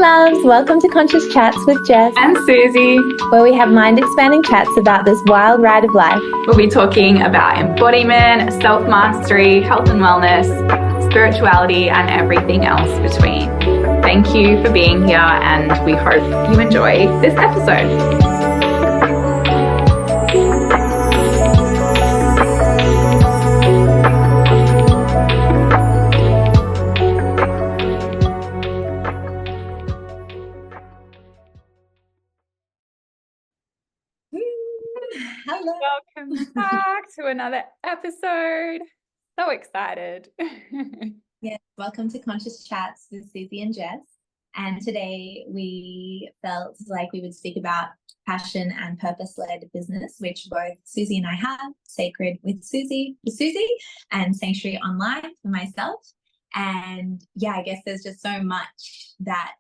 loves, welcome to Conscious Chats with Jess and Susie. where we have mind-expanding chats about this wild ride of life. We'll be talking about embodiment, self-mastery, health and wellness, spirituality, and everything else between. Thank you for being here, and we hope you enjoy this episode. Hello. Welcome back to another episode. So excited. Yes, welcome to Conscious Chats with Susie and Jess. And today we felt like we would speak about passion and purpose-led business, which both Susie and I have, Sacred with Susie for Susie and Sanctuary Online for myself. And yeah, I guess there's just so much that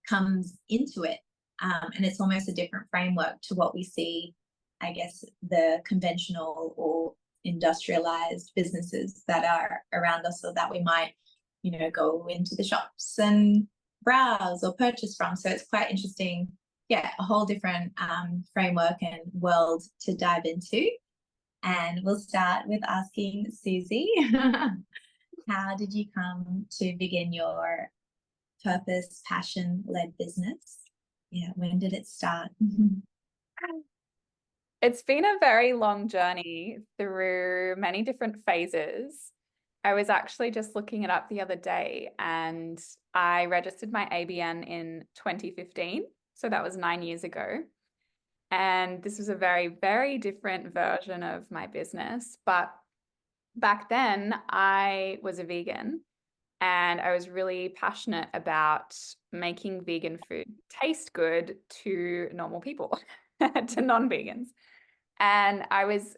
comes into it. And it's almost a different framework to what we see, I guess, the conventional or industrialized businesses that are around us, or that we might, go into the shops and browse or purchase from. So it's quite interesting. Yeah, a whole different framework and world to dive into. And we'll start with asking Susie, how did you come to begin your purpose, passion-led business? Yeah, when did it start? It's been a very long journey through many different phases. I was actually just looking it up the other day, and I registered my ABN in 2015. So that was 9 years ago. And this was a very, very different version of my business. But back then I was a vegan, and I was really passionate about making vegan food taste good to normal people, to non-vegans. And I was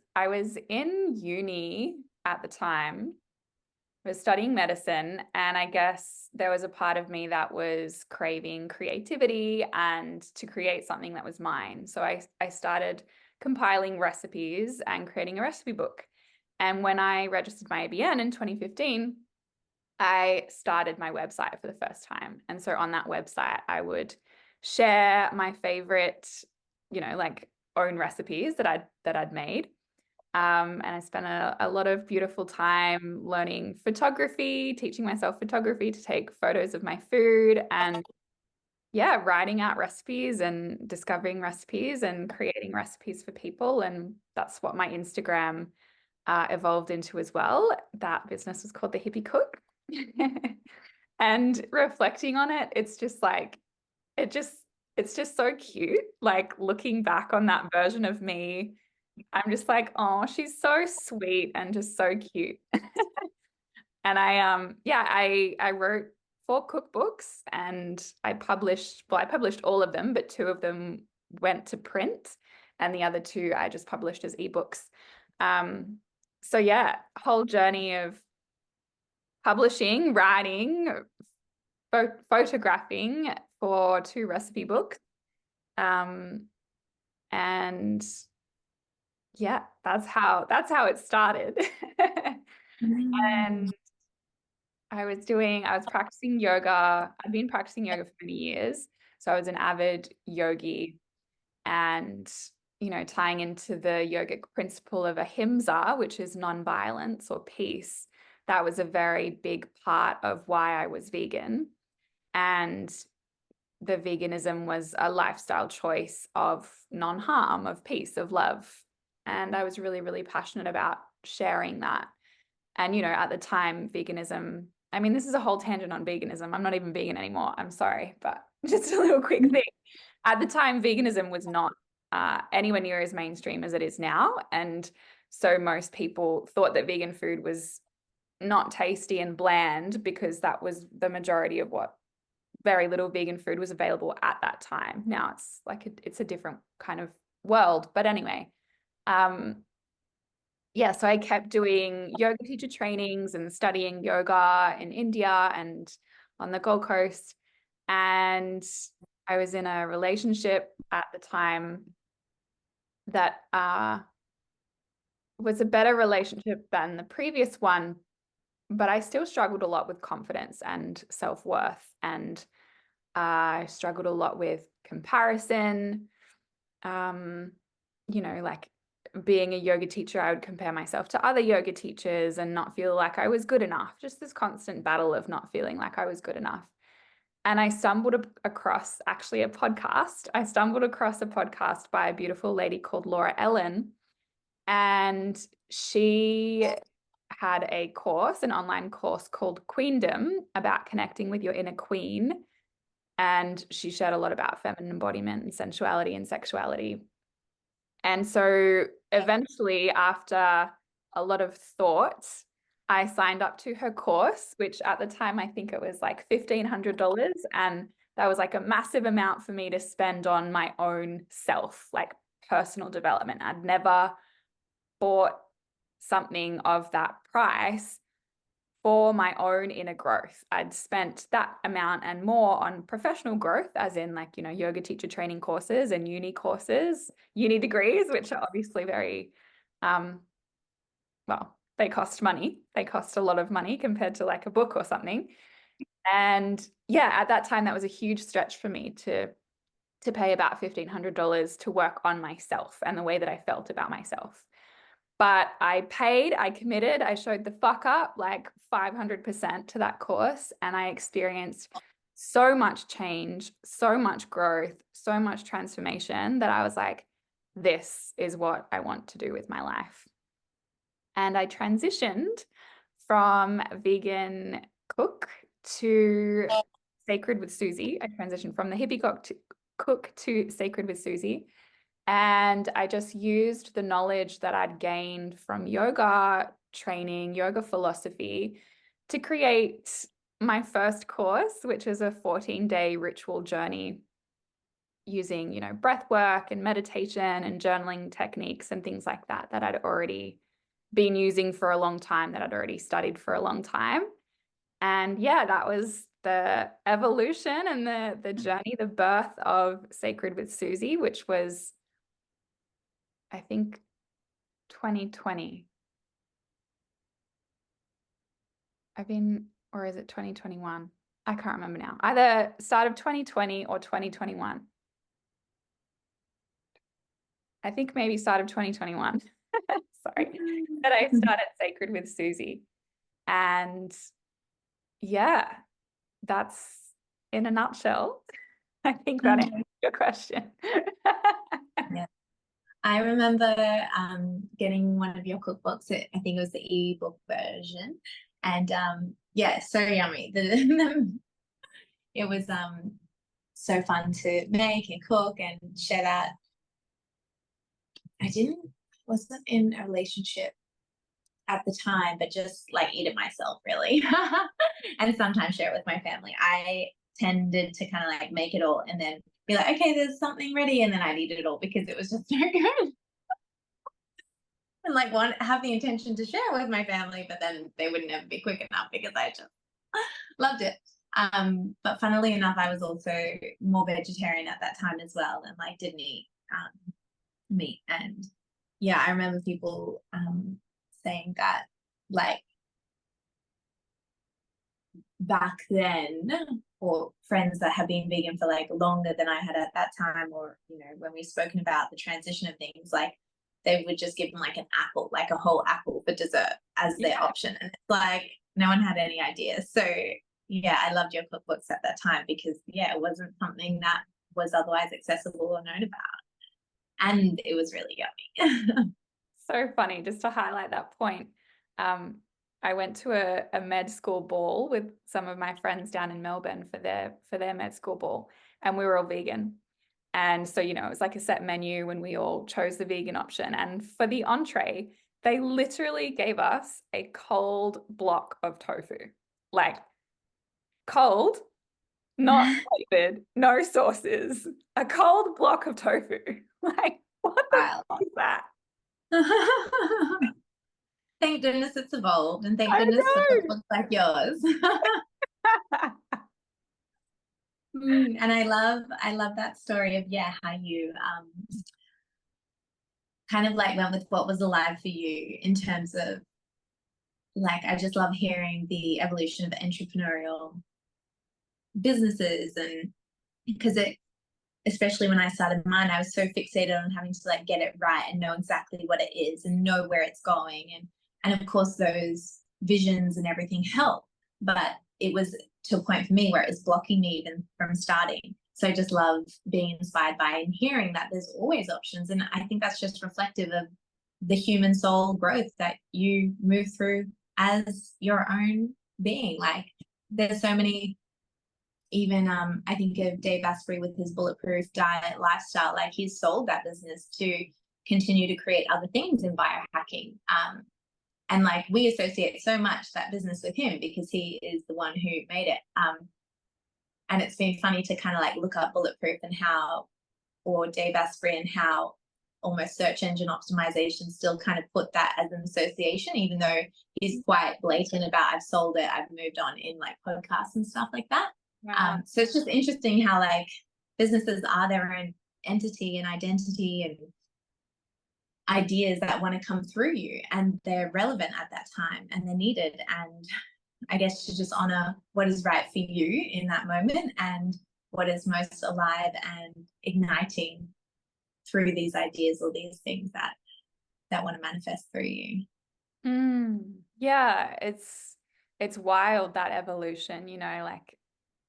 in uni at the time. I was studying medicine, and I guess there was a part of me that was craving creativity and to create something that was mine. So I started compiling recipes and creating a recipe book. And when I registered my ABN in 2015, I started my website for the first time. And so on that website, I would share my favorite, own recipes that I'd made. And I spent a lot of beautiful time learning photography, teaching myself photography to take photos of my food, and writing out recipes and discovering recipes and creating recipes for people. And that's what my Instagram evolved into as well. That business was called The Hippie Cook. And reflecting on it, it's just so cute. Like, looking back on that version of me, I'm just like, oh, she's so sweet and just so cute. And I wrote 4 cookbooks, and I published all of them, but 2 of them went to print, and the other 2 I just published as ebooks. So yeah, whole journey of publishing, writing, photographing for 2 recipe books. And yeah, that's how it started. And I was practicing yoga. I've been practicing yoga for many years. So I was an avid yogi, and, tying into the yogic principle of ahimsa, which is non-violence or peace. That was a very big part of why I was vegan. And the veganism was a lifestyle choice of non-harm, of peace, of love. And I was really, really passionate about sharing that. And, at the time, veganism, I mean, this is a whole tangent on veganism. I'm not even vegan anymore. I'm sorry, but just a little quick thing. At the time, veganism was not anywhere near as mainstream as it is now. And so most people thought that vegan food was not tasty and bland, because that was the majority of what very little vegan food was available at that time. Now it's like it's a different kind of world. But anyway, so I kept doing yoga teacher trainings and studying yoga in India and on the Gold Coast. And I was in a relationship at the time that was a better relationship than the previous one, but I still struggled a lot with confidence and self-worth. And I struggled a lot with comparison. You know, like being a yoga teacher, I would compare myself to other yoga teachers and not feel like I was good enough. Just this constant battle of not feeling like I was good enough. And I stumbled across actually a podcast. I stumbled across a podcast by a beautiful lady called Laura Ellen. And she had a course, an online course called Queendom, about connecting with your inner queen. And she shared a lot about feminine embodiment and sensuality and sexuality. And so eventually, after a lot of thought, I signed up to her course, which at the time, I think it was like $1,500. And that was like a massive amount for me to spend on my own self, like personal development. I'd never bought something of that price for my own inner growth. I'd spent that amount and more on professional growth, as in like, you know, yoga teacher training courses and uni courses, uni degrees, which are obviously very, well, they cost money. They cost a lot of money compared to like a book or something. And yeah, at that time, that was a huge stretch for me to pay about $1,500 to work on myself and the way that I felt about myself. But I paid, I committed, I showed the fuck up like 500% to that course. And I experienced so much change, so much growth, so much transformation that I was like, this is what I want to do with my life. And I transitioned from vegan cook to sacred with Susie. I transitioned from the hippie cook to sacred with Susie. And I just used the knowledge that I'd gained from yoga training, yoga philosophy, to create my first course, which is a 14-day ritual journey using, you know, breath work and meditation and journaling techniques and things like that, that I'd already been using for a long time, that I'd already studied for a long time. And yeah, that was the evolution and the journey, the birth of Sacred with Susie, which was, I think, 2020. Or is it 2021? I can't remember now. Either start of 2020 or 2021. I think maybe start of 2021. Sorry. That I started Sacred with Susie. And yeah, that's in a nutshell. I think that answers your question. Yeah. I remember getting one of your cookbooks. I think it was the ebook version, and yeah, so yummy. It was so fun to make and cook and share that. Wasn't in a relationship at the time, but just like eat it myself, really, and sometimes share it with my family. I tended to kind of like make it all and then be like, okay, there's something ready, and then I'd eat it all because it was just so good. And like have the intention to share with my family, but then they would never be quick enough because I just loved it. But funnily enough, I was also more vegetarian at that time as well, and like didn't eat meat. And yeah, I remember people saying that like back then, or friends that have been vegan for like longer than I had at that time, or you know, when we've spoken about the transition of things, like they would just give them like an apple, like a whole apple for dessert as their option. And it's like no one had any ideas. So yeah, I loved your cookbooks at that time because yeah, it wasn't something that was otherwise accessible or known about. And it was really yummy. So funny, just to highlight that point. I went to a med school ball with some of my friends down in Melbourne for their med school ball, and we were all vegan. And so, you know, it was like a set menu when we all chose the vegan option. And for the entree, they literally gave us a cold block of tofu. Like cold, not flavored, no sauces, a cold block of tofu. Like, what the fuck is that? Thank goodness it's evolved, and thank goodness the book looks like yours. And I love that story of how you kind of like went with what was alive for you in terms of like, I just love hearing the evolution of entrepreneurial businesses and because especially when I started mine, I was so fixated on having to like get it right and know exactly what it is and know where it's going. And of course those visions and everything help, but it was to a point for me where it was blocking me even from starting. So I just love being inspired by and hearing that there's always options. And I think that's just reflective of the human soul growth that you move through as your own being. Like there's so many, even I think of Dave Asprey with his bulletproof diet lifestyle, like he's sold that business to continue to create other things in biohacking. And like we associate so much that business with him because he is the one who made it. And it's been funny to kind of like look up bulletproof and how, or Dave Asprey, and how almost search engine optimization still kind of put that as an association, even though he's quite blatant about I've sold it, I've moved on in like podcasts and stuff like that. Wow. So it's just interesting how like businesses are their own entity and identity and ideas that want to come through you, and they're relevant at that time and they're needed. And I guess to just honor what is right for you in that moment and what is most alive and igniting through these ideas or these things that want to manifest through you. Yeah, it's wild, that evolution, you know, like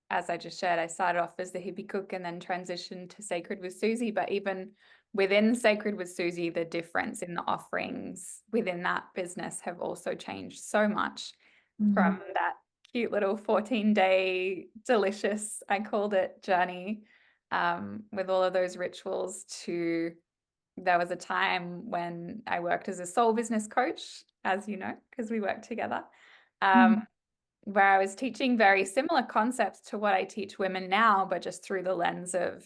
as I just shared, I started off as the hippie cook and then transitioned to Sacred with Susie. But even within Sacred with Susie, the difference in the offerings within that business have also changed so much from that cute little 14-day delicious, I called it, journey with all of those rituals to there was a time when I worked as a soul business coach, as you know, because we worked together, where I was teaching very similar concepts to what I teach women now, but just through the lens of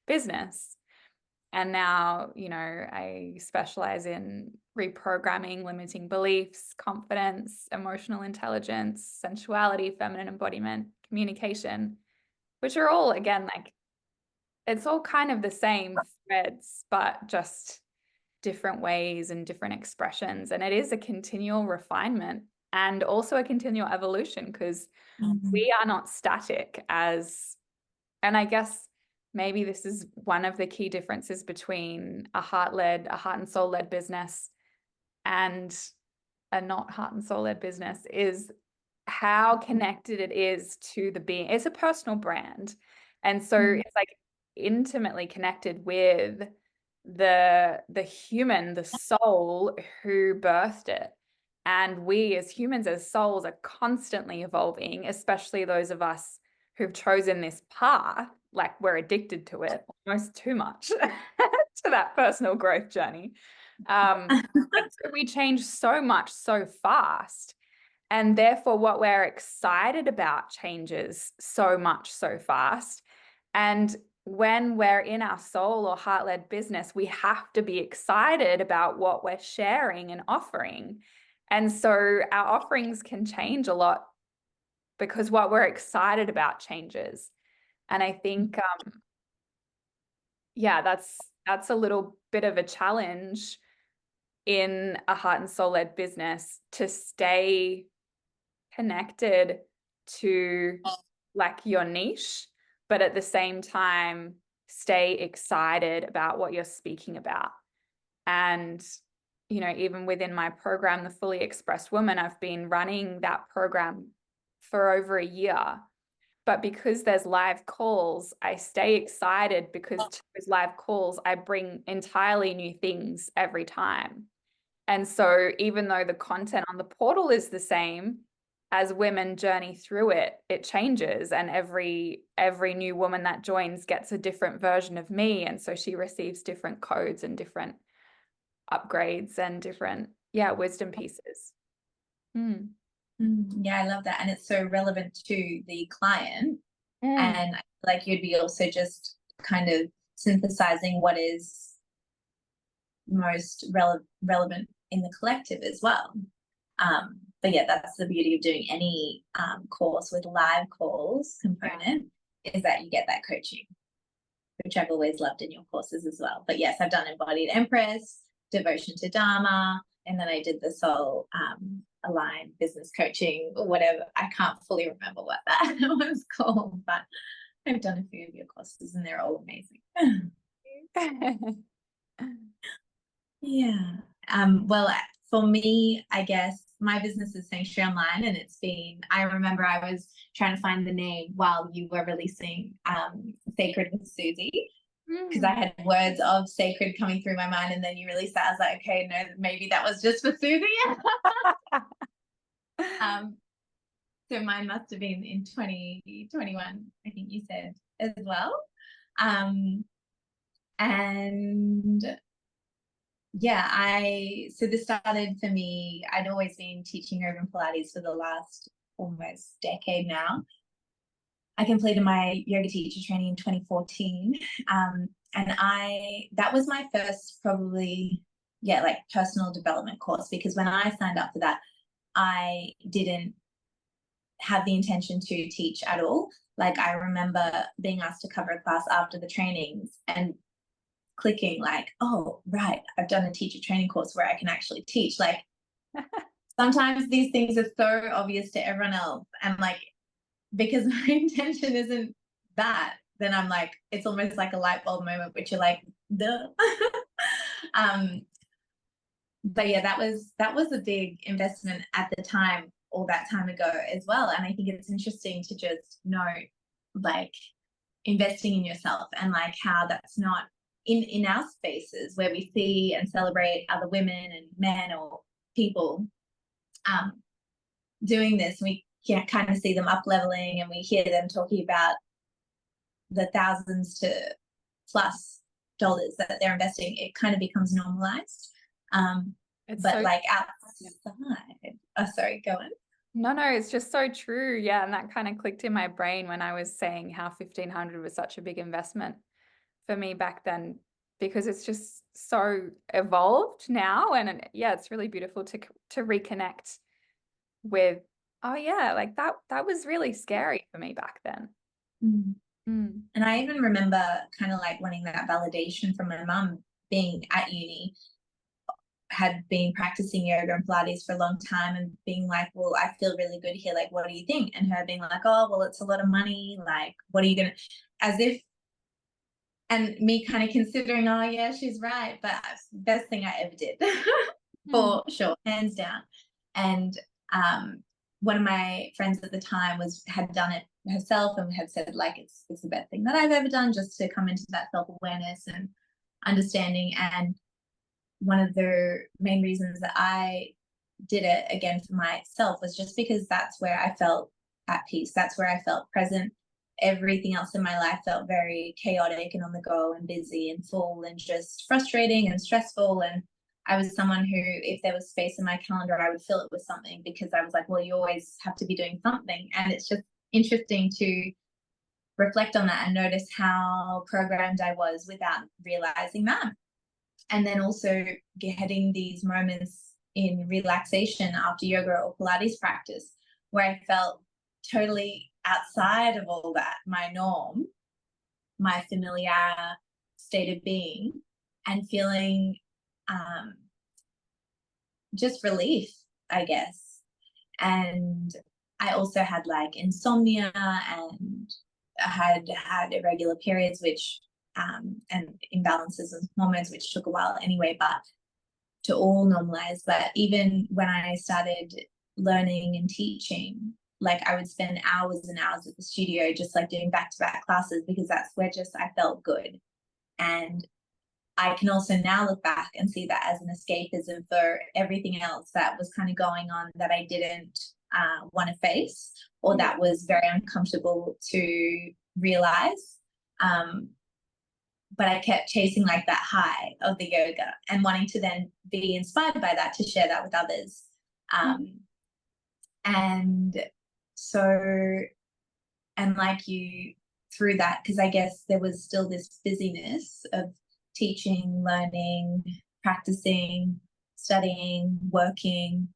business. And now, you know, I specialize in reprogramming limiting beliefs, confidence, emotional intelligence, sensuality, feminine embodiment, communication, which are all, again, like, it's all kind of the same threads, but just different ways and different expressions. And it is a continual refinement and also a continual evolution, because we are not static as, and I guess maybe this is one of the key differences between a heart and soul-led business and a not heart and soul-led business, is how connected it is to the being. It's a personal brand. And so it's like intimately connected with the human, the soul who birthed it. And we as humans, as souls, are constantly evolving, especially those of us who've chosen this path. Like we're addicted to it almost too much to that personal growth journey. We change so much so fast. And therefore what we're excited about changes so much so fast. And when we're in our soul or heart-led business, we have to be excited about what we're sharing and offering. And so our offerings can change a lot because what we're excited about changes. And I think, yeah, that's a little bit of a challenge in a heart and soul-led business, to stay connected to like your niche, but at the same time stay excited about what you're speaking about. And you know, even within my program, The Fully Expressed Woman, I've been running that program for over a year. But because there's live calls, I stay excited because to those live calls, I bring entirely new things every time. And so even though the content on the portal is the same, as women journey through it, it changes. And every new woman that joins gets a different version of me. And so she receives different codes and different upgrades and different, wisdom pieces. Yeah, I love that. And it's so relevant to the client. And like you'd be also just kind of synthesizing what is most relevant in the collective as well. But yeah, that's the beauty of doing any course with live calls component, is that you get that coaching, which I've always loved in your courses as well. But yes, I've done Embodied Empress, Devotion to Dharma, and then I did the Soul Aligned Business Coaching or whatever. I can't fully remember what that was called, but I've done a few of your courses and they're all amazing. Yeah. Well, for me, I guess my business is Sanctuary Online, and I remember I was trying to find the name while you were releasing Sacred with Susie, because I had words of sacred coming through my mind, and then you released that. I was like, okay, no, maybe that was just for Susie. So mine must have been in 2021, I think you said as well. And yeah, so this started for me. I'd always been teaching yoga and Pilates for the last almost decade now. I completed my yoga teacher training in 2014. And that was my first probably, like personal development course, because when I signed up for that, I didn't have the intention to teach at all. Like, I remember being asked to cover a class after the trainings and clicking like, oh, right, I've done a teacher training course where I can actually teach. Like, sometimes these things are so obvious to everyone else, and like, because my intention isn't that, then I'm like, it's almost like a light bulb moment, which you're like, duh. But yeah, that was a big investment at the time, all that time ago as well. And I think it's interesting to just note, like, investing in yourself, and like how that's not in our spaces where we see and celebrate other women and men or people doing this. We can kind of see them up leveling, and we hear them talking about the thousands to plus dollars that they're investing. It kind of becomes normalized. But so like outside, oh, sorry, go on. No, it's just so true. Yeah. And that kind of clicked in my brain when I was saying how 1,500 was such a big investment for me back then, because it's just so evolved now. And yeah, it's really beautiful to reconnect with, oh yeah, like that was really scary for me back then. And I even remember kind of like wanting that validation from my mum, being at uni, had been practicing yoga and Pilates for a long time, and being like, well, I feel really good here. Like, what do you think? And her being like, oh, well, it's a lot of money. Like, what are you going to, as if, and me kind of considering, oh yeah, she's right. But best thing I ever did for sure, hands down. And one of my friends at the time had done it herself and had said, like, it's the best thing that I've ever done, just to come into that self-awareness and understanding. And one of the main reasons that I did it again for myself was just because that's where I felt at peace. That's where I felt present. Everything else in my life felt very chaotic and on the go and busy and full and just frustrating and stressful. And I was someone who, if there was space in my calendar, I would fill it with something, because I was like, well, you always have to be doing something. And it's just interesting to reflect on that and notice how programmed I was without realizing that. And then also getting these moments in relaxation after yoga or Pilates practice where I felt totally outside of all that, my norm, my familiar state of being, and feeling just relief, I guess. And I also had like insomnia, and I had irregular periods, which and imbalances of hormones, which took a while anyway, but to all normalize. But even when I started learning and teaching, like, I would spend hours and hours at the studio just like doing back-to-back classes, because that's where just I felt good. And I can also now look back and see that as an escapism for everything else that was kind of going on that I didn't want to face, or that was very uncomfortable to realize. But I kept chasing like that high of the yoga and wanting to then be inspired by that to share that with others. And so, and like you, through that, because I guess there was still this busyness of teaching, learning, practicing, studying, working.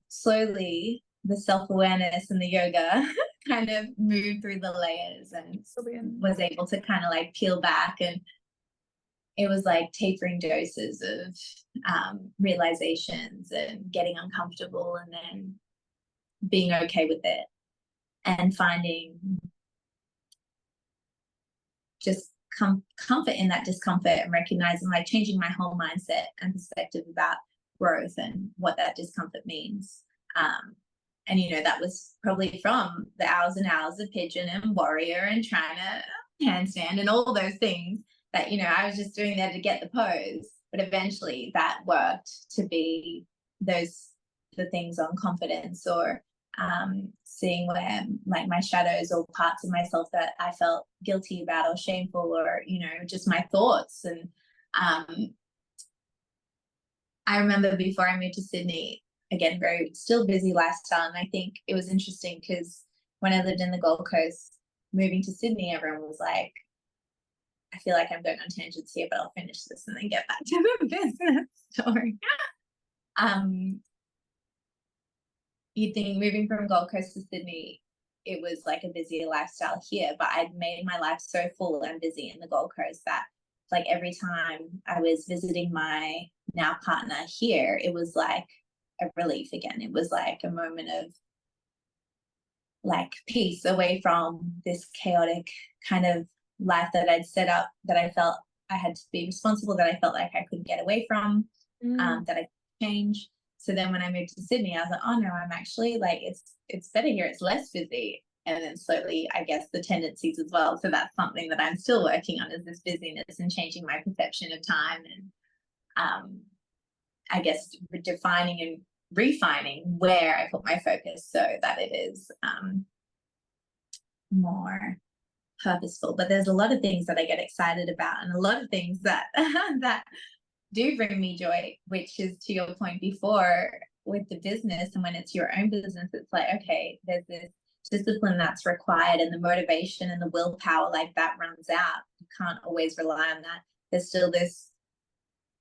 Slowly, the self-awareness and the yoga kind of moved through the layers, and was able to kind of like peel back, and it was like tapering doses of realizations and getting uncomfortable, and then being okay with it, and finding just comfort in that discomfort and recognizing, like, changing my whole mindset and perspective about growth and what that discomfort means. And, you know, that was probably from the hours and hours of pigeon and warrior and trying to handstand and all those things that, you know, I was just doing there to get the pose. But eventually that worked to be the things on confidence, or seeing where, like, my shadows or parts of myself that I felt guilty about or shameful, or, you know, just my thoughts. And I remember before I moved to Sydney, again, very still busy lifestyle. And I think it was interesting because when I lived in the Gold Coast, moving to Sydney, everyone was like, I feel like I'm going on tangents here, but I'll finish this and then get back to the business story. You'd think moving from Gold Coast to Sydney, it was like a busier lifestyle here, but I'd made my life so full and busy in the Gold Coast that, like, every time I was visiting my now partner here, it was like a relief again. It was like a moment of, like, peace away from this chaotic kind of life that I'd set up, that I felt I had to be responsible, that I felt like I couldn't get away from, that I could change. So then when I moved to Sydney, I was like, oh no, I'm actually, like, it's better here. It's less busy. And then slowly, I guess, the tendencies as well. So that's something that I'm still working on, is this busyness and changing my perception of time, and I guess defining and refining where I put my focus so that it is more purposeful. But there's a lot of things that I get excited about, and a lot of things that that do bring me joy, which is, to your point before, with the business. And when it's your own business, it's like, okay, there's this discipline that's required, and the motivation and the willpower, like, that runs out. You can't always rely on that. There's still this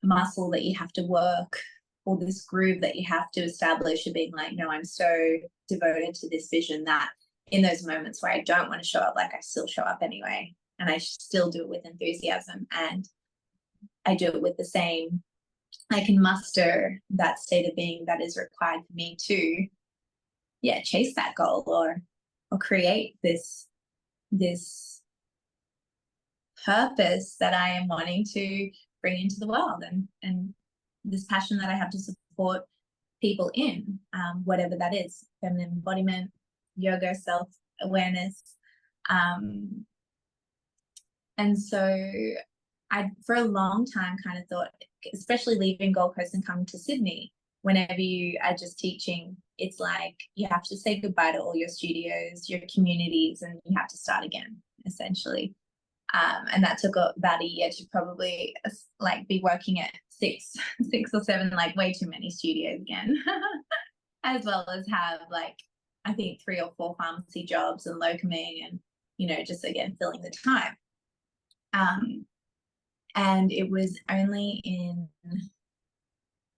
muscle that you have to work, or this groove that you have to establish, of being like, no, I'm so devoted to this vision that in those moments where I don't want to show up, like, I still show up anyway, and I still do it with enthusiasm, and I do it with the same, I can muster that state of being that is required for me to, chase that goal, or create this purpose that I am wanting to bring into the world, and this passion that I have to support people in, whatever that is, feminine embodiment, yoga, self-awareness. And so I, for a long time, kind of thought, especially leaving Gold Coast and coming to Sydney, whenever you are just teaching, it's like you have to say goodbye to all your studios, your communities, and you have to start again, essentially. And that took about a year to probably, like, be working at six or seven, like, way too many studios again, as well as have, like, I think 3 or 4 pharmacy jobs and locuming, and, you know, just, again, filling the time. And it was only in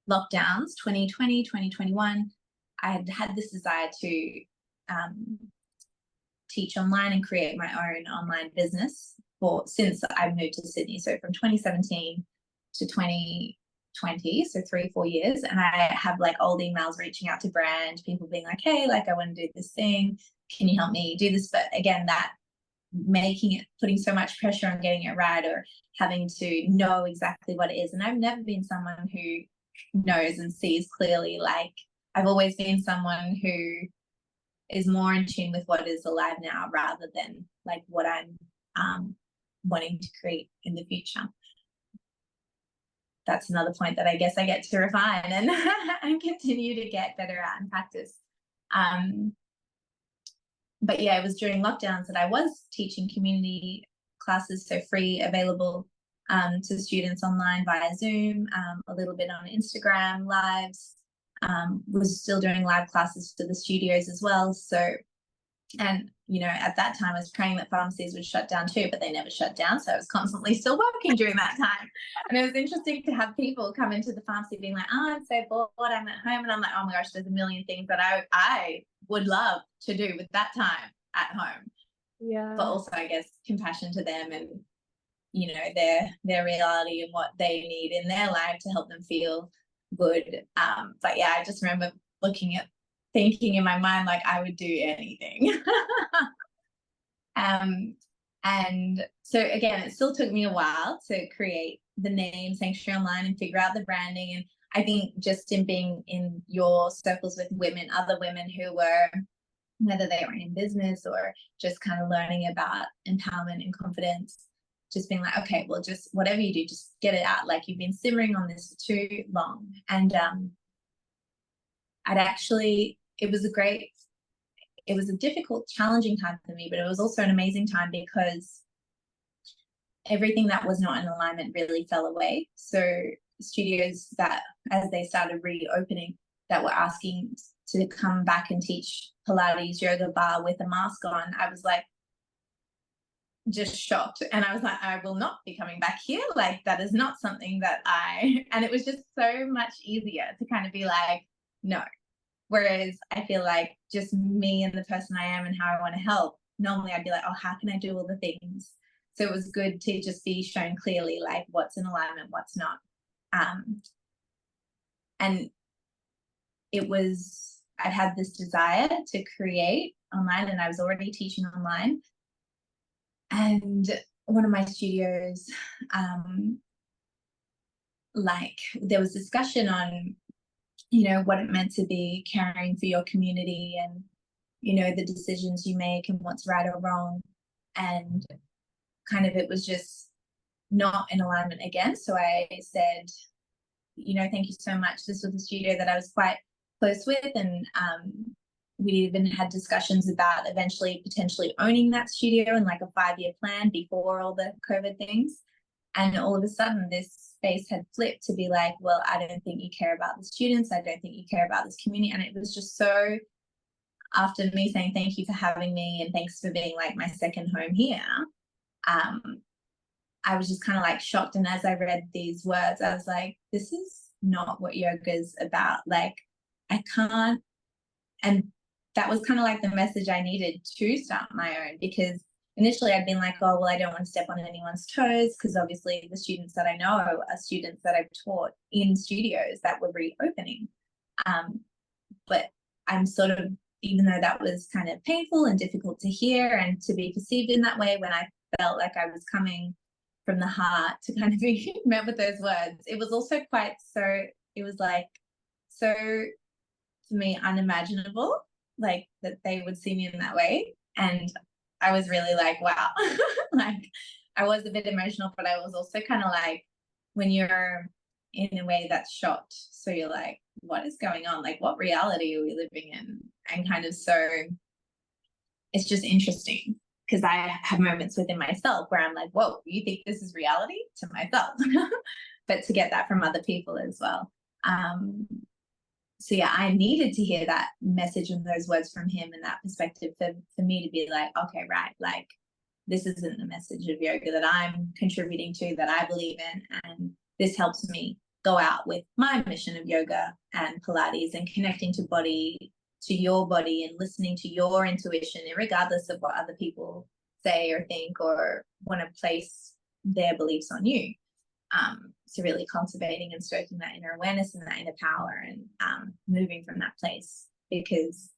lockdowns, 2020, 2021, I had this desire to teach online and create my own online business since I moved to Sydney. So from 2017 to 2020, so 3-4 years. And I have, like, old emails reaching out to brand people, being like, hey, like, I want to do this thing. Can you help me do this? But again, that putting so much pressure on getting it right, or having to know exactly what it is. And I've never been someone who knows and sees clearly. Like, I've always been someone who is more in tune with what is alive now, rather than, like, what I'm wanting to create in the future. That's another point that I guess I get to refine and and continue to get better at and practice. But yeah, it was during lockdowns that I was teaching community classes, so free, available to students online via Zoom, a little bit on Instagram lives, was still doing live classes for the studios as well. So, and, you know, at that time I was praying that pharmacies would shut down too, but they never shut down. So I was constantly still working during that time. And it was interesting to have people come into the pharmacy being like, oh, I'm so bored, I'm at home. And I'm like, oh my gosh, there's a million things that I would love to do with that time at home. Yeah. But also, I guess, compassion to them, and, you know, their reality and what they need in their life to help them feel good. But yeah, I just remember thinking in my mind, like, I would do anything. And so again, it still took me a while to create the name Sanctuary Online and figure out the branding. And I think just in being in your circles with women, other women who were, whether they were in business or just kind of learning about empowerment and confidence, just being like, okay, well, just whatever you do, just get it out. Like, you've been simmering on this for too long. And it was a difficult, challenging time for me, but it was also an amazing time because everything that was not in alignment really fell away. So studios that, as they started reopening, that were asking to come back and teach Pilates, yoga, barre with a mask on, I was like, just shocked. And I was like, I will not be coming back here. Like, that is not something that and it was just so much easier to kind of be like, no. Whereas I feel like just me and the person I am and how I want to help, normally I'd be like, oh, how can I do all the things? So it was good to just be shown clearly, like, what's in alignment, what's not. And I had this desire to create online, and I was already teaching online. And one of my studios, there was discussion on, what it meant to be caring for your community and, the decisions you make and what's right or wrong. And kind of, it was just not in alignment again. So I said, thank you so much. This was a studio that I was quite close with, and we even had discussions about eventually potentially owning that studio and like a 5-year plan before all the COVID things. And all of a sudden this space had flipped to be like, well, I don't think you care about the students. I don't think you care about this community. And it was just so, after me saying thank you for having me and thanks for being like my second home here, I was just kind of like shocked. And as I read these words, I was like, this is not what yoga's about. Like, I can't. And that was kind of like the message I needed to start my own, because initially I'd been like, oh, well, I don't want to step on anyone's toes, because obviously the students that I know are students that I've taught in studios that were reopening. But I'm sort of, even though that was kind of painful and difficult to hear and to be perceived in that way, when I felt like I was coming from the heart to kind of be met with those words, it was also it was like, so for me, unimaginable, like, that they would see me in that way. And I was really like, wow. Like, I was a bit emotional, but I was also kind of like, when you're in a way that's shocked, so you're like, what is going on? Like, what reality are we living in? And kind of, so it's just interesting, because I have moments within myself where I'm like, whoa, you think this is reality? To myself. But to get that from other people as well. So yeah, I needed to hear that message and those words from him and that perspective for me to be like, okay, right, like, this isn't the message of yoga that I'm contributing to, that I believe in. And this helps me go out with my mission of yoga and Pilates and connecting to your body and listening to your intuition, regardless of what other people say or think or want to place their beliefs on you. So really cultivating and stoking that inner awareness and that inner power, and moving from that place, because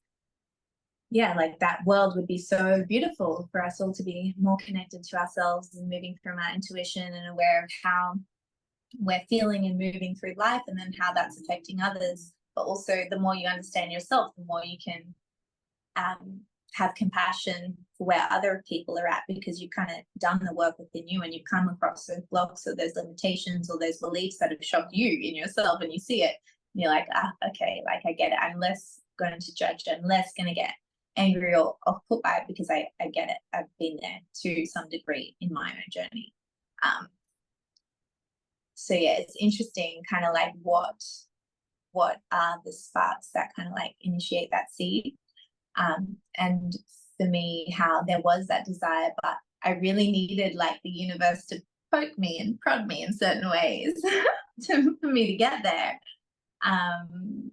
yeah, like, that world would be so beautiful for us all to be more connected to ourselves and moving from our intuition and aware of how we're feeling and moving through life, and then how that's affecting others. But also, the more you understand yourself, the more you can have compassion for where other people are at, because you've kind of done the work within you and you've come across those blocks or those limitations or those beliefs that have shocked you in yourself, and you see it and you're like, okay, like, I get it. I'm less going to judge, I'm less going to get angry or put by it, because I get it. I've been there to some degree in my own journey. So yeah, it's interesting kind of like what are the sparks that kind of like initiate that seed. And for me, how there was that desire, but I really needed like the universe to poke me and prod me in certain ways for me to get there. And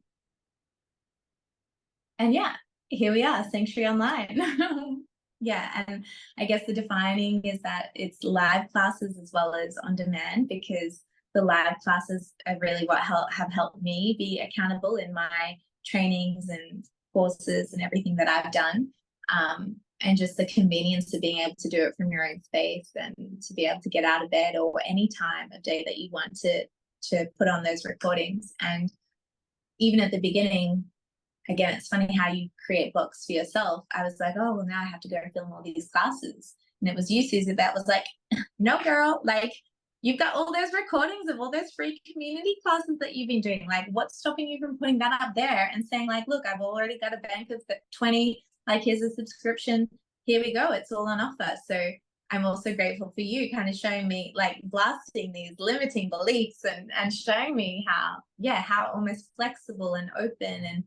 yeah, here we are, Sanctuary Online. Yeah, and I guess the defining is that it's live classes as well as on demand, because the live classes are really what have helped me be accountable in my trainings and courses and everything that I've done. And just the convenience of being able to do it from your own space, and to be able to get out of bed or any time of day that you want to put on those recordings. And even at the beginning, again, it's funny how you create books for yourself. I was like, oh, well, now I have to go and film all these classes. And it was you, Susie, that was like, no, girl, like, you've got all those recordings of all those free community classes that you've been doing. Like, what's stopping you from putting that up there and saying, like, look, I've already got a bank of 20, like, here's a subscription. Here we go. It's all on offer. So I'm also grateful for you kind of showing me, like, blasting these limiting beliefs and showing me how almost flexible and open and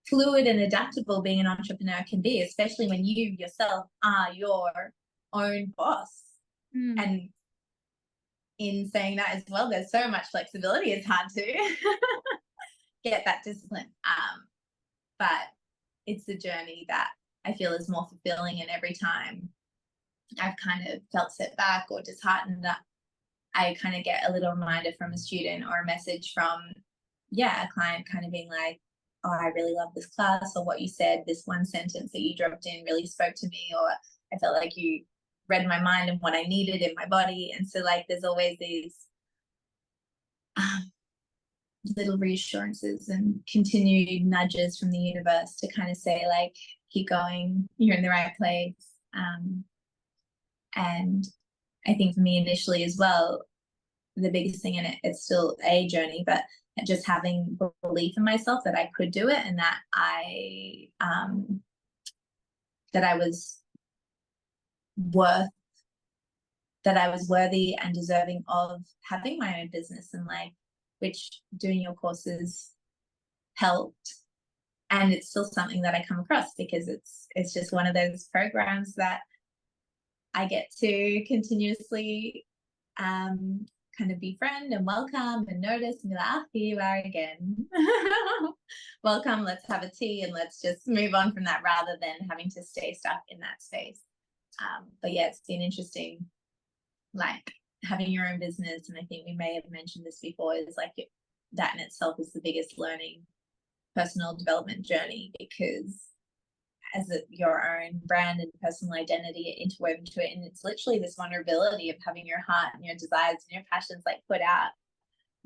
fluid and adaptable being an entrepreneur can be, especially when you yourself are your own boss. And in saying that as well, there's so much flexibility. It's hard to get that discipline. But it's a journey that I feel is more fulfilling. And every time I've kind of felt set back or disheartened, I kind of get a little reminder from a student or a message from, a client kind of being like, oh, I really love this class, or what you said, this one sentence that you dropped in really spoke to me, or I felt like you read my mind and what I needed in my body. And so, like, there's always these little reassurances and continued nudges from the universe to kind of say, like, keep going, you're in the right place. And I think for me initially as well, the biggest thing in it, it's still a journey, but just having belief in myself that I could do it, and that I was worthy and deserving of having my own business, and, like, which doing your courses helped. And it's still something that I come across because it's just one of those programs that I get to continuously kind of befriend and welcome and notice and be like, ah, here you are again. Welcome, let's have a tea and let's just move on from that, rather than having to stay stuck in that space. But yeah, it's been interesting, like, having your own business. And I think we may have mentioned this before, is like that in itself is the biggest learning personal development journey, because as your own brand and personal identity interwoven to it, and it's literally this vulnerability of having your heart and your desires and your passions, like, put out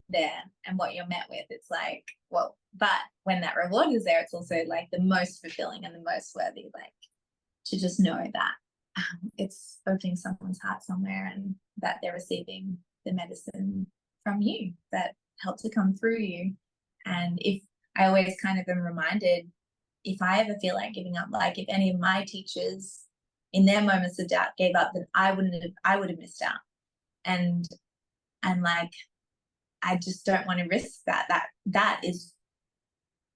there, and what you're met with, it's like, well, but when that reward is there, it's also like the most fulfilling and the most worthy, like, to just know that it's opening someone's heart somewhere, and that they're receiving the medicine from you that helped to come through you. And if I always kind of am reminded, if I ever feel like giving up, like, if any of my teachers in their moments of doubt gave up, then I would have missed out. And like, I just don't want to risk that is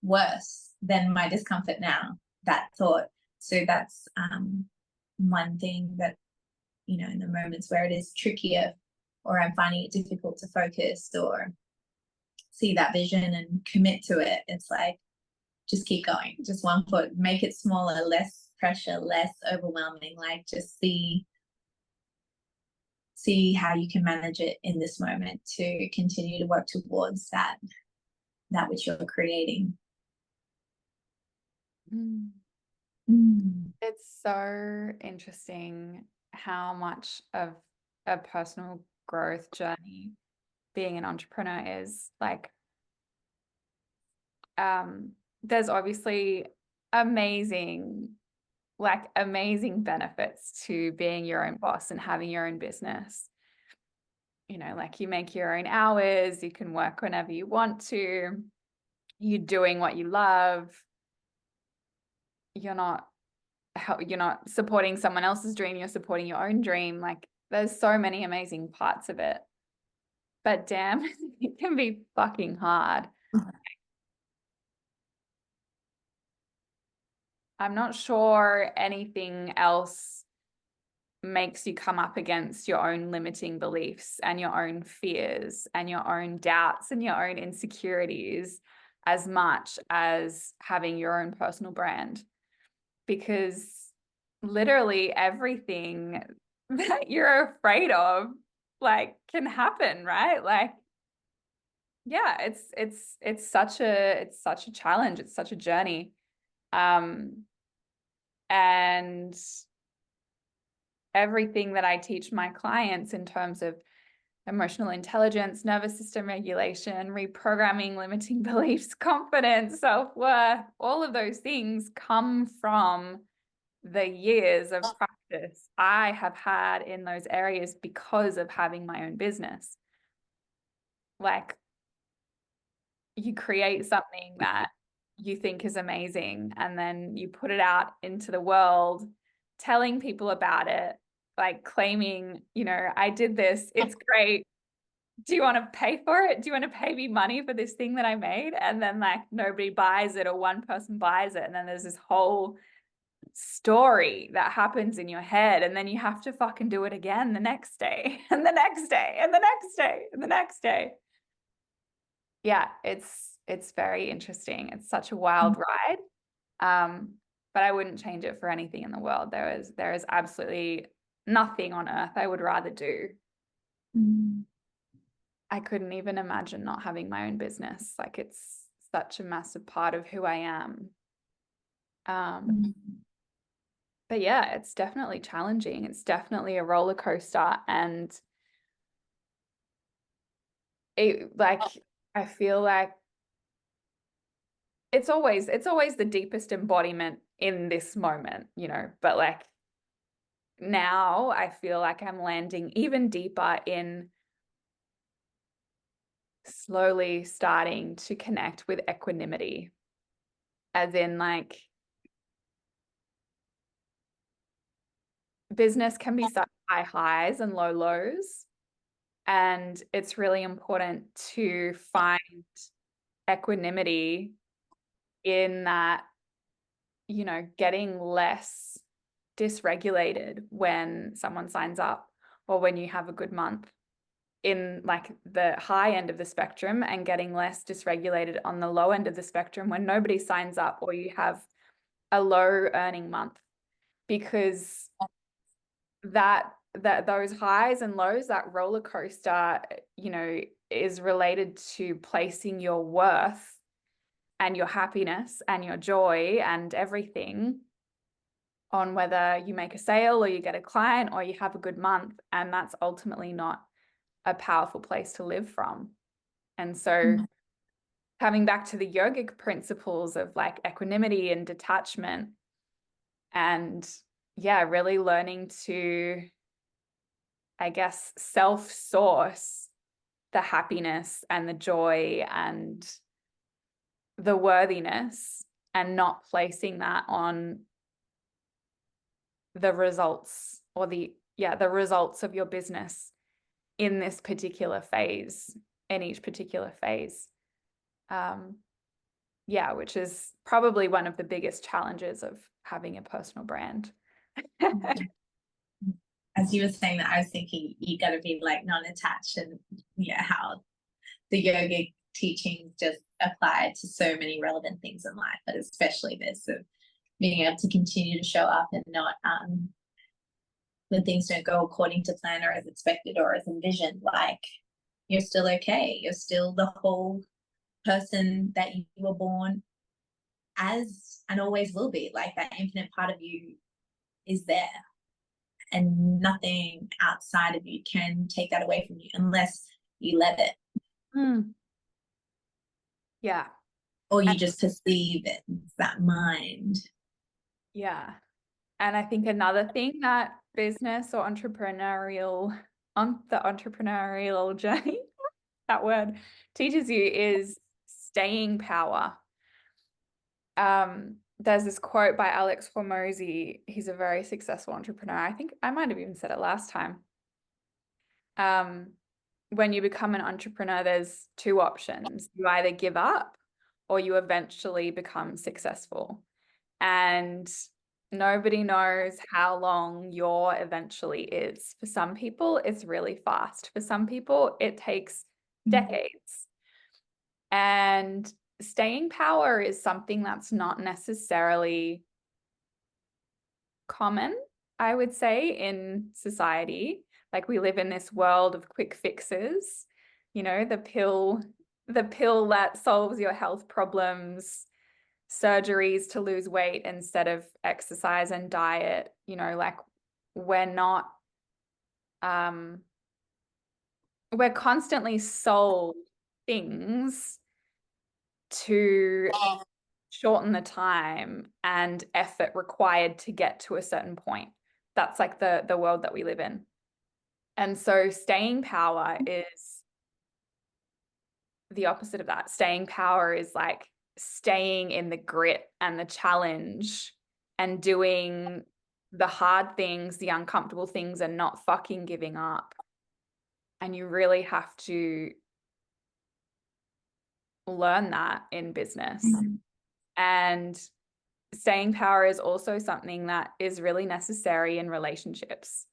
worse than my discomfort now, that thought. So that's one thing that, in the moments where it is trickier, or I'm finding it difficult to focus or see that vision and commit to it, it's like, just keep going, just one foot, make it smaller, less pressure, less overwhelming, like, just see how you can manage it in this moment to continue to work towards that which you're creating. It's so interesting how much of a personal growth journey being an entrepreneur is. Like, there's obviously amazing benefits to being your own boss and having your own business. Like, you make your own hours, you can work whenever you want to, you're doing what you love, you're not supporting someone else's dream, you're supporting your own dream. Like, there's so many amazing parts of it, but damn, it can be fucking hard. I'm not sure anything else makes you come up against your own limiting beliefs and your own fears and your own doubts and your own insecurities as much as having your own personal brand, because literally everything that you're afraid of, like, can happen, right? Like, yeah, it's such a challenge, it's such a journey. And everything that I teach my clients in terms of emotional intelligence, nervous system regulation, reprogramming limiting beliefs, confidence, self-worth, all of those things come from the years of practice I have had in those areas because of having my own business. Like, you create something that you think is amazing, and then you put it out into the world, telling people about it, like claiming, I did this, it's great. Do you want to pay for it? Do you want to pay me money for this thing that I made? And then like nobody buys it, or one person buys it. And then there's this whole story that happens in your head. And then you have to fucking do it again the next day, and the next day, and the next day, and the next day. Yeah, it's very interesting. It's such a wild ride. But I wouldn't change it for anything in the world. There is absolutely nothing on earth I would rather do. I couldn't even imagine not having my own business. Like, it's such a massive part of who I am. But yeah, it's definitely challenging. It's definitely a roller coaster. And I feel like it's always the deepest embodiment in this moment, but like now I feel like I'm landing even deeper in slowly starting to connect with equanimity, as in like business can be such high highs and low lows, and it's really important to find equanimity in that, getting less dysregulated when someone signs up, or when you have a good month in like the high end of the spectrum, and getting less dysregulated on the low end of the spectrum when nobody signs up, or you have a low earning month. Because those highs and lows, that roller coaster, is related to placing your worth and your happiness and your joy and everything on whether you make a sale, or you get a client, or you have a good month. And that's ultimately not a powerful place to live from. And so coming back to the yogic principles of like equanimity and detachment, and really learning to, I guess, self-source the happiness and the joy and the worthiness, and not placing that on the results, or the results of your business in this particular phase, in each particular phase. Which is probably one of the biggest challenges of having a personal brand. As you were saying that, I was thinking you got to be like non-attached, and how the yogic teachings just apply to so many relevant things in life, but especially this of being able to continue to show up, and not when things don't go according to plan, or as expected, or as envisioned, like you're still okay. You're still the whole person that you were born as, and always will be. Like, that infinite part of you is there, and nothing outside of you can take that away from you unless you let it. Yeah. Or you just perceive it. It's that mind. Yeah. And I think another thing that business or entrepreneurial journey, that word, teaches you is staying power. There's this quote by Alex Hormozy. He's a very successful entrepreneur. I think I might have even said it last time. When you become an entrepreneur, there's two options. You either give up, or you eventually become successful. And nobody knows how long your eventually is. For some people, it's really fast. For some people, it takes decades. And staying power is something that's not necessarily common, I would say, in society. Like, we live in this world of quick fixes, the pill that solves your health problems, surgeries to lose weight instead of exercise and diet. You know, like we're not, we're constantly sold things to shorten the time and effort required to get to a certain point. That's like the world that we live in. And so staying power is the opposite of that. Staying power is like staying in the grit and the challenge and doing the hard things, the uncomfortable things, and not fucking giving up. And you really have to learn that in business. And staying power is also something that is really necessary in relationships.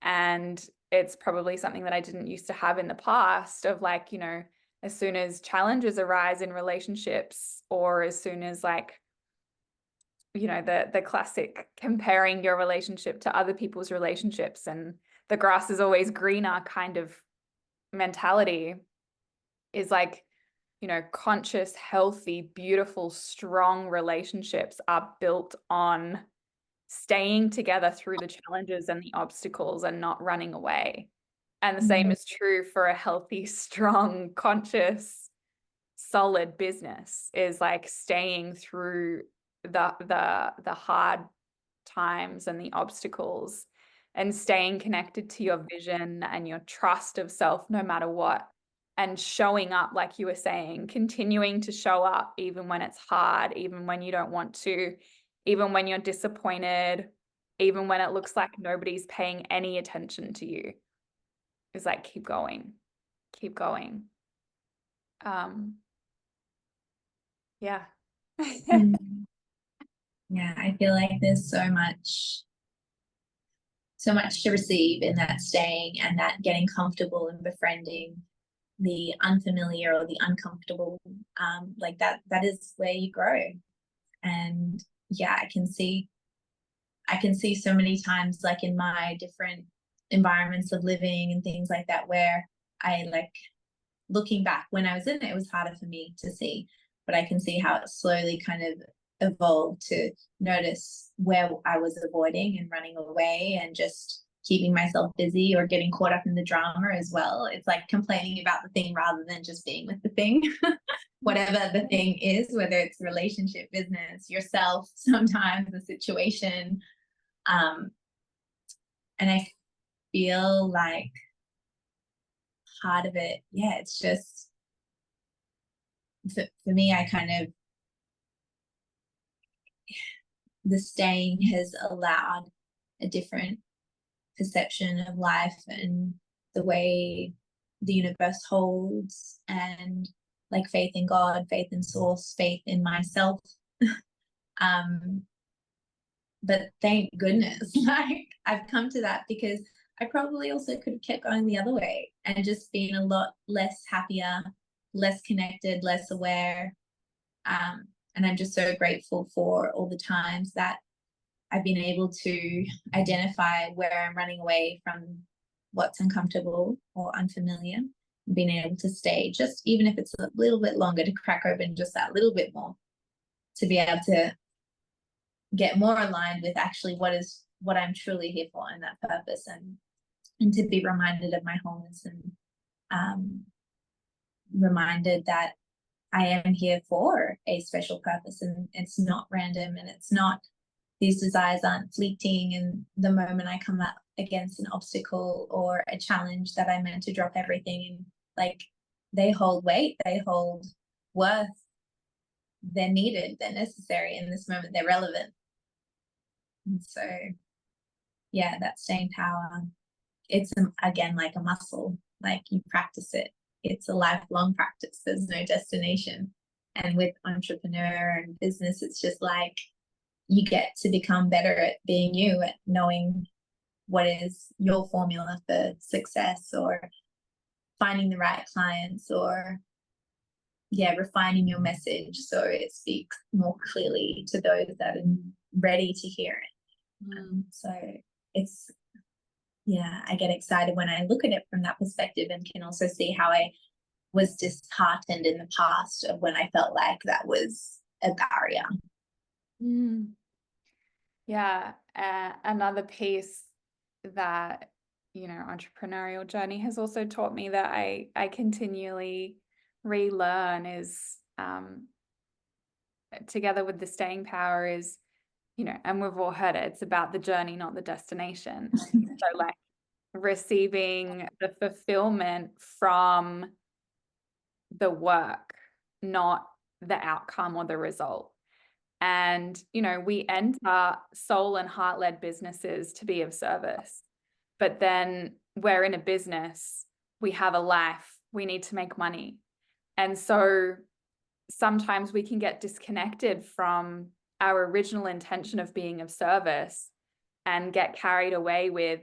And it's probably something that I didn't used to have in the past, of like, you know, as soon as challenges arise in relationships, or as soon as like, you know, the classic comparing your relationship to other people's relationships and the grass is always greener kind of mentality, is like, you know, conscious, healthy, beautiful, strong relationships are built on staying together through the challenges and the obstacles and not running away. And the same is true for a healthy, strong, conscious, solid business, is like staying through the hard times and the obstacles and staying connected to your vision and your trust of self no matter what, and showing up, like you were saying, continuing to show up even when it's hard, even when you don't want to, even when you're disappointed, even when it looks like nobody's paying any attention to you. It's like, keep going, keep going. Yeah. Yeah, I feel like there's so much to receive in that staying and that getting comfortable and befriending the unfamiliar or the uncomfortable. Like that is where you grow. And yeah, I can see so many times, like in my different environments of living and things like that, where I, like, looking back when I was in it was harder for me to see, but I can see how it slowly kind of evolved to notice where I was avoiding and running away and just keeping myself busy or getting caught up in the drama as well. It's like complaining about the thing rather than just being with the thing. Whatever the thing is, whether it's relationship, business, yourself, sometimes the situation. And I feel like part of it, yeah, it's just, for me, I kind of, the staying has allowed a different perception of life and the way the universe holds, and like faith in God, faith in source, faith in myself. But thank goodness, like, I've come to that, because I probably also could have kept going the other way and just been a lot less happier, less connected, less aware. And I'm just so grateful for all the times that I've been able to identify where I'm running away from what's uncomfortable or unfamiliar, and being able to stay, just even if it's a little bit longer, to crack open just that little bit more, to be able to get more aligned with actually what I'm truly here for, and that purpose, and to be reminded of my wholeness, and reminded that I am here for a special purpose, and it's not random, and it's not, these desires aren't fleeting, and the moment I come up against an obstacle or a challenge that I meant to drop everything, and like, they hold weight, they hold worth, they're needed, they're necessary in this moment, they're relevant. And so yeah, that staying power, it's again like a muscle, like you practice it, it's a lifelong practice, there's no destination. And with entrepreneur and business, it's just like you get to become better at being you, at knowing what is your formula for success, or finding the right clients, or refining your message so it speaks more clearly to those that are ready to hear it. So it's, I get excited when I look at it from that perspective, and can also see how I was disheartened in the past of when I felt like that was a barrier. Yeah, another piece that, you know, entrepreneurial journey has also taught me that I continually relearn is, together with the staying power, is, you know, and we've all heard it, it's about the journey, not the destination. So like receiving the fulfillment from the work, not the outcome or the result. And, you know, we enter soul and heart-led businesses to be of service. But then we're in a business, we have a life, we need to make money. And so sometimes we can get disconnected from our original intention of being of service and get carried away with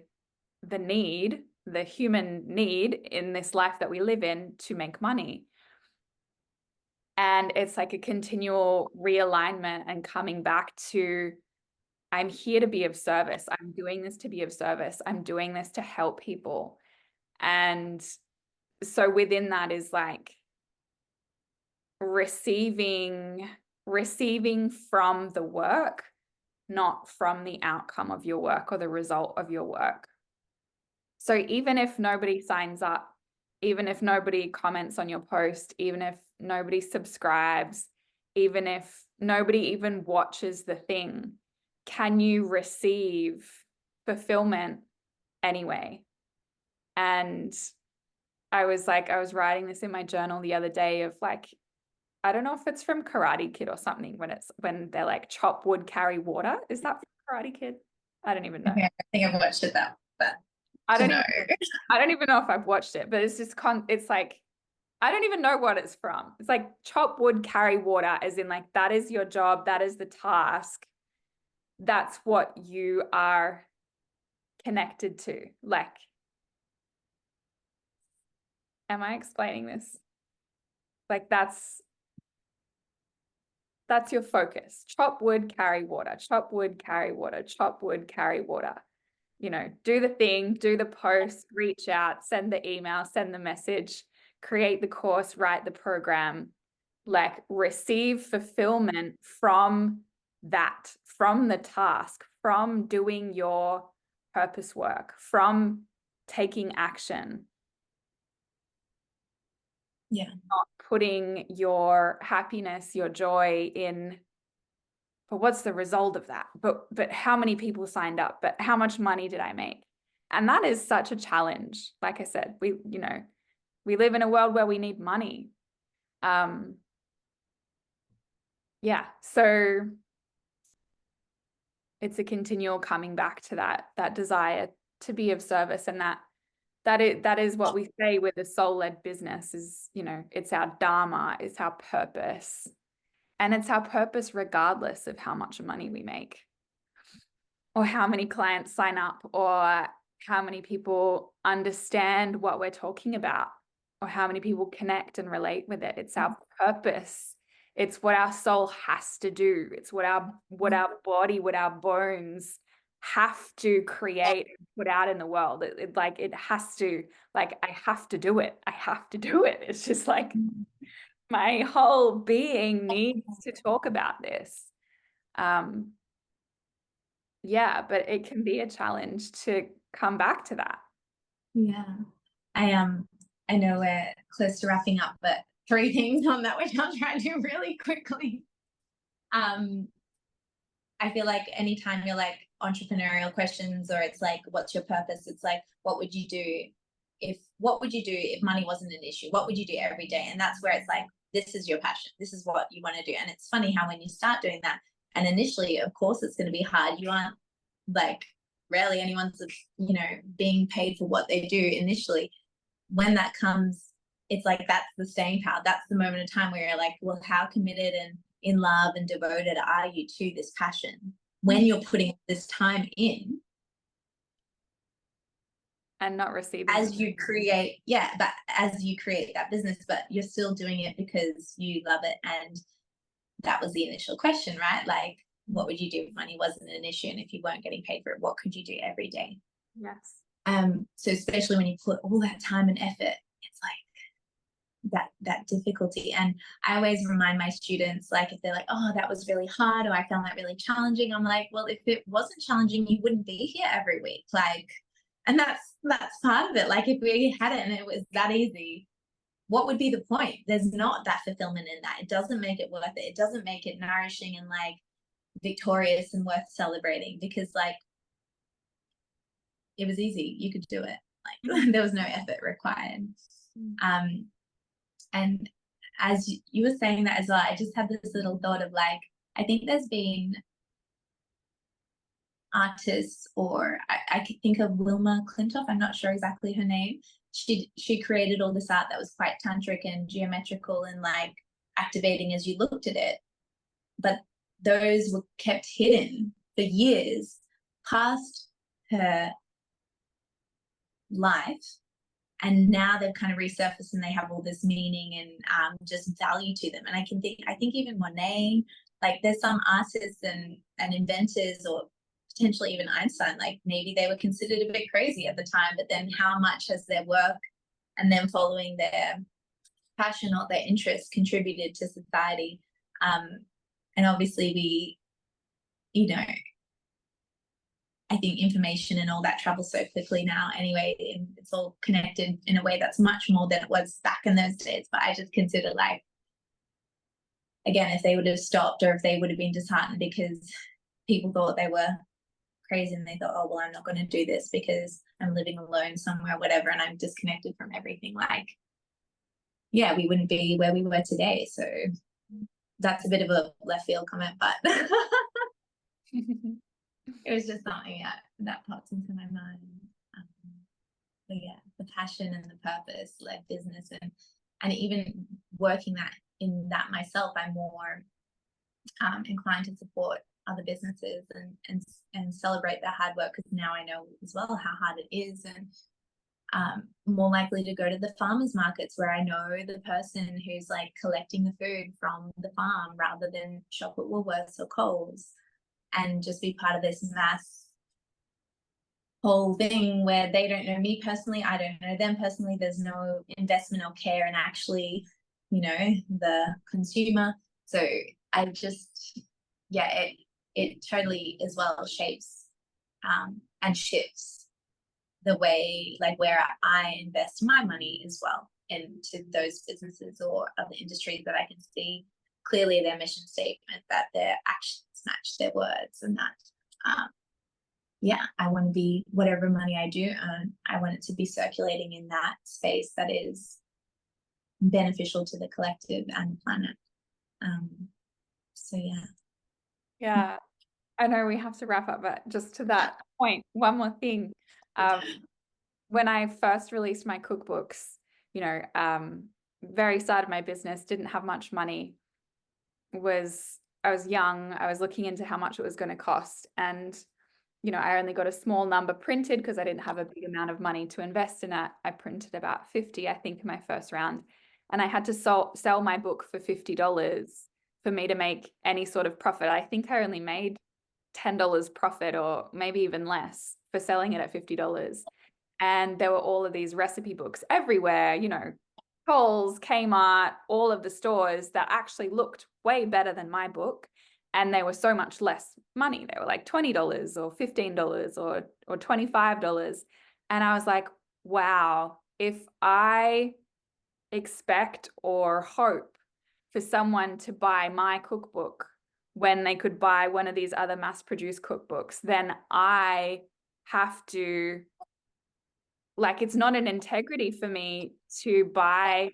the need, the human need in this life that we live in to make money. And it's like a continual realignment and coming back to, I'm here to be of service. I'm doing this to be of service. I'm doing this to help people. And so within that is like receiving from the work, not from the outcome of your work or the result of your work. So even if nobody signs up, even if nobody comments on your post, even if nobody subscribes, even if nobody even watches the thing, can you receive fulfillment anyway? And I was writing this in my journal the other day of like, I don't know if it's from Karate Kid or something, when they're like, chop wood, carry water. Is that from Karate Kid? I don't even know. Okay, I think I've watched it but I don't even know if I've watched it, but it's just it's like, I don't even know what it's from. It's like chop wood, carry water, as in like, that is your job, that is the task. That's what you are connected to. Like, am I explaining this? Like that's your focus. Chop wood, carry water, chop wood, carry water, chop wood, carry water. You know, do the thing, do the post, reach out, send the email, send the message, create the course, write the program, like receive fulfillment from that, from the task, from doing your purpose work, from taking action. Yeah. Not putting your happiness, your joy in, but what's the result of that? But how many people signed up? But how much money did I make? And that is such a challenge. Like I said, we live in a world where we need money. Yeah. So it's a continual coming back to that desire to be of service, and that is what we say with a soul-led business is, you know, it's our dharma, it's our purpose. And it's our purpose regardless of how much money we make or how many clients sign up or how many people understand what we're talking about or how many people connect and relate with it. It's our purpose. It's what our soul has to do. It's what our body, what our bones have to create and put out in the world. It has to, like, I have to do it. I have to do it. It's just like, my whole being needs to talk about this. Yeah, but it can be a challenge to come back to that. Yeah. I know we're close to wrapping up, but 3 things on that which I'll try to do really quickly. I feel like anytime you're like entrepreneurial questions or it's like, what's your purpose? It's like, what would you do if money wasn't an issue? What would you do every day? And that's where it's like, this is your passion. This is what you want to do. And it's funny how when you start doing that, and initially, of course, it's going to be hard. You aren't like, rarely anyone's, you know, being paid for what they do initially. When that comes, it's like, that's the staying power. That's the moment of time where you're like, well, how committed and in love and devoted are you to this passion when you're putting this time in and not receiving as you create, but as you create that business, but you're still doing it because you love it. And that was the initial question, right? Like, what would you do if money wasn't an issue? And if you weren't getting paid for it, what could you do every day? Yes. So especially when you put all that time and effort, it's like, that difficulty. And I always remind my students, like, if they're like, oh, that was really hard, or I found that really challenging, I'm like, well, if it wasn't challenging, you wouldn't be here every week. Like, and that's part of it. Like, if we had it and it was that easy, what would be the point? There's not that fulfillment in that. It doesn't make it worth it. It doesn't make it nourishing and like victorious and worth celebrating, because like it was easy. You could do it. Like there was no effort required. And as you were saying that as well, I just had this little thought of like, I think there's been artists, or I could think of Wilma Clintoff, I'm not sure exactly her name. She created all this art that was quite tantric and geometrical and like activating as you looked at it. But those were kept hidden for years past her life. And now they've kind of resurfaced and they have all this meaning and just value to them. And I think even Monet, like there's some artists and inventors, or potentially even Einstein, like maybe they were considered a bit crazy at the time, but then how much has their work and them following their passion or their interest contributed to society? And obviously we, I think information and all that travels so quickly now anyway, and it's all connected in a way that's much more than it was back in those days. But I just consider, like, again, if they would have stopped, or if they would have been disheartened because people thought they were crazy and they thought, oh, well, I'm not going to do this because I'm living alone somewhere, whatever, and I'm disconnected from everything, like, yeah, we wouldn't be where we were today. So that's a bit of a left field comment, but it was just something that pops into my mind. But yeah, the passion and the purpose led business, and even working that in that myself, I'm more inclined to support other businesses and celebrate their hard work, because now I know as well how hard it is, and more likely to go to the farmers markets where I know the person who's like collecting the food from the farm, rather than shop at Woolworths or Coles, and just be part of this mass whole thing where they don't know me personally, I don't know them personally, there's no investment or care in actually, the consumer. So I just, yeah, it totally as well shapes and shifts the way, like, where I invest my money as well into those businesses or other industries that I can see clearly their mission statement, that their actions match their words, and that yeah, I want to be, whatever money I do earn, I want it to be circulating in that space that is beneficial to the collective and the planet. So yeah, I know we have to wrap up, but just to that point, one more thing. When I first released my cookbooks, very start of my business, didn't have much money, I was young, I was looking into how much it was going to cost, and I only got a small number printed because I didn't have a big amount of money to invest in it. I printed about 50, I think, in my first round, and I had to sell my book for $50 for me to make any sort of profit. I think I only made $10 profit, or maybe even less, for selling it at $50. And there were all of these recipe books everywhere, Kohl's, Kmart, all of the stores that actually looked way better than my book. And they were so much less money. They were like $20 or $15 or $25. And I was like, wow, if I expect or hope for someone to buy my cookbook when they could buy one of these other mass-produced cookbooks, then I have to, like, it's not an integrity for me to buy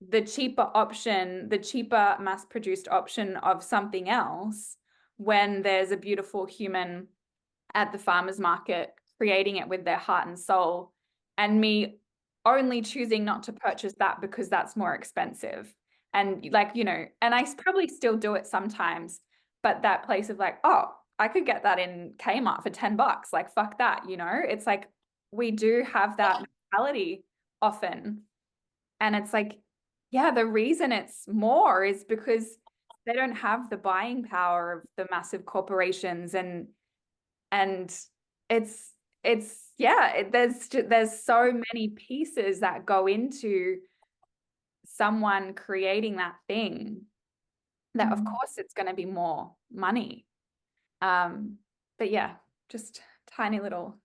the cheaper option, the cheaper mass-produced option of something else, when there's a beautiful human at the farmer's market creating it with their heart and soul, and me only choosing not to purchase that because that's more expensive. And like, and I probably still do it sometimes, but that place of like, oh, I could get that in Kmart for $10, like, fuck that, it's like, we do have that mentality often. And it's like, yeah, the reason it's more is because they don't have the buying power of the massive corporations, and it's yeah, there's so many pieces that go into someone creating that thing, that of course it's going to be more money. But yeah, just tiny little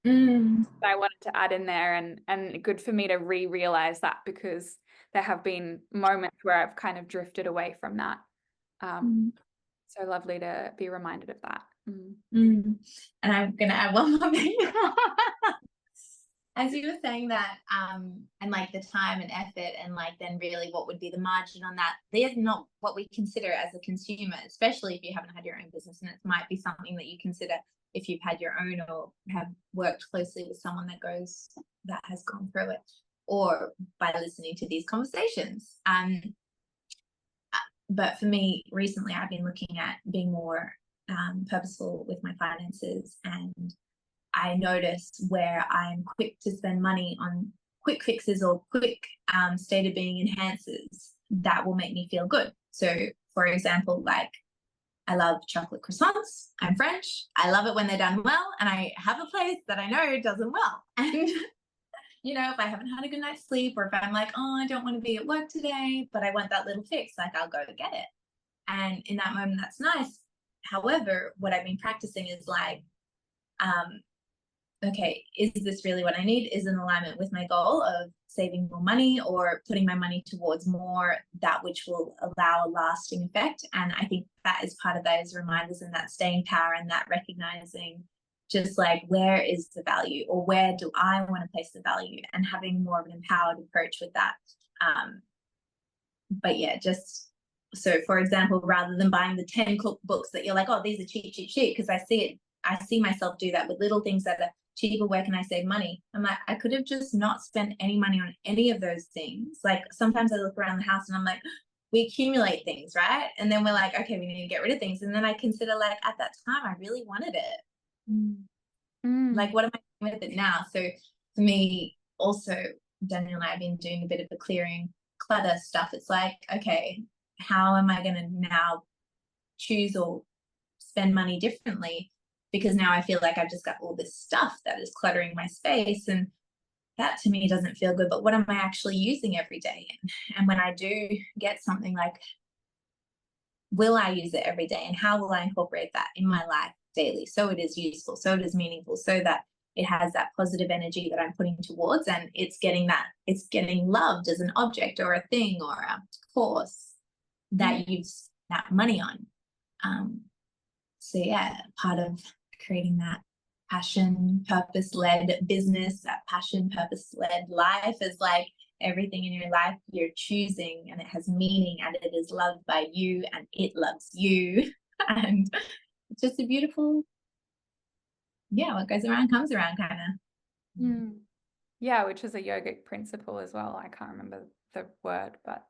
I wanted to add in there, and good for me to realize that, because there have been moments where I've kind of drifted away from that. So lovely to be reminded of that. And I'm gonna add one more thing. As you were saying that, and like the time and effort, and like then really what would be the margin on that, there's not what we consider as a consumer, especially if you haven't had your own business, and it might be something that you consider if you've had your own or have worked closely with someone that has gone through it, or by listening to these conversations. But for me, recently I've been looking at being more purposeful with my finances, and I notice where I'm quick to spend money on quick fixes or quick state of being enhancers that will make me feel good. So, for example, like I love chocolate croissants. I'm French. I love it when they're done well, and I have a place that I know does them well. And you know, if I haven't had a good night's sleep, or if I'm like, oh, I don't want to be at work today, but I want that little fix, like I'll go get it. And in that moment, that's nice. However, what I've been practicing is like, okay, is this really what I need? Is in alignment with my goal of saving more money, or putting my money towards more that which will allow a lasting effect? And I think that is part of those reminders, and that staying power, and that recognizing just like, where is the value, or where do I want to place the value, and having more of an empowered approach with that. But yeah, just so for example, rather than buying the 10 cookbooks that you're like, oh, these are cheap, because I see myself do that with little things that are cheaper. Where can I save money? I'm like, I could have just not spent any money on any of those things. Like sometimes I look around the house and I'm like, we accumulate things, right? And then we're like, okay, we need to get rid of things. And then I consider, like, at that time, I really wanted it. Like, what am I doing with it now? So for me, also, Daniel and I have been doing a bit of the clearing clutter stuff. It's like, okay, how am I going to now choose or spend money differently? Because now I feel like I've just got all this stuff that is cluttering my space, and that to me doesn't feel good. But what am I actually using every day? And when I do get something, like, will I use it every day, and how will I incorporate that in my life daily, so it is useful, so it is meaningful, so that it has that positive energy that I'm putting towards, and it's getting loved as an object or a thing or a course that you've spent that money on. So yeah, part of creating that passion, purpose-led business, that passion, purpose-led life is like everything in your life you're choosing, and it has meaning, and it is loved by you, and it loves you. And it's just a beautiful, what goes around comes around kind of. Yeah, which is a yogic principle as well. I can't remember the word, but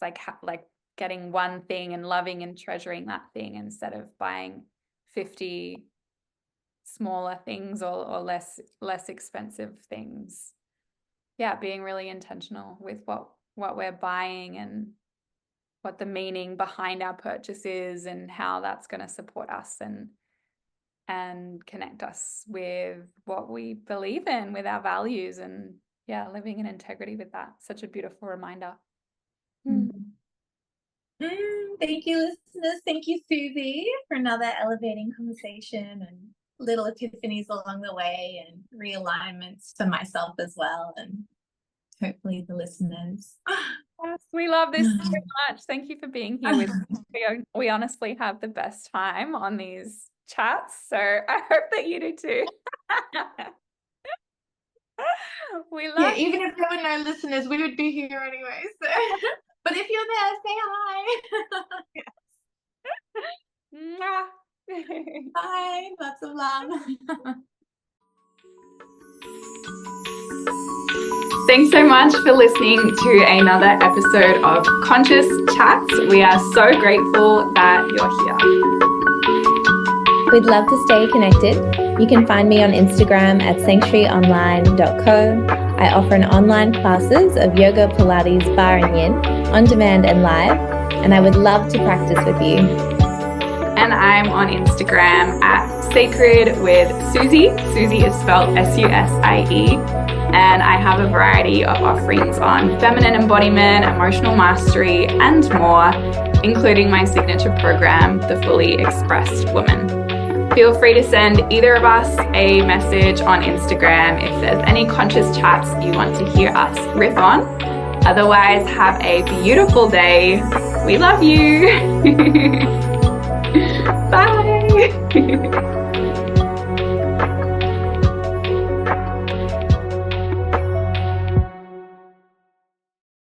it's like getting one thing and loving and treasuring that thing, instead of buying 50 smaller things or less expensive things. Yeah, being really intentional with what we're buying, and what the meaning behind our purchase is, and how that's going to support us and connect us with what we believe in, with our values, and living in integrity with that. Such a beautiful reminder. Thank you, listeners. Thank you, Susie, for another elevating conversation, and little epiphanies along the way, and realignments for myself as well, and hopefully the listeners. Yes, we love this so much. Thank you for being here with us. We honestly have the best time on these chats, so I hope that you do too. We love even if there were no listeners, we would be here anyway. So. But if you're there, say hi. Bye. Lots of love. Thanks so much for listening to another episode of Conscious Chats. We are so grateful that you're here. We'd love to stay connected. You can find me on Instagram at sanctuaryonline.co. I offer online classes of yoga, Pilates, barre and yin, on demand and live, and I would love to practice with you. And and I'm on Instagram at Sacred with Susie. Susie is spelled Susie. And I have a variety of offerings on feminine embodiment, emotional mastery, and more, including my signature program, The Fully Expressed Woman. Feel free to send either of us a message on Instagram if there's any conscious chats you want to hear us riff on. Otherwise, have a beautiful day. We love you. Bye.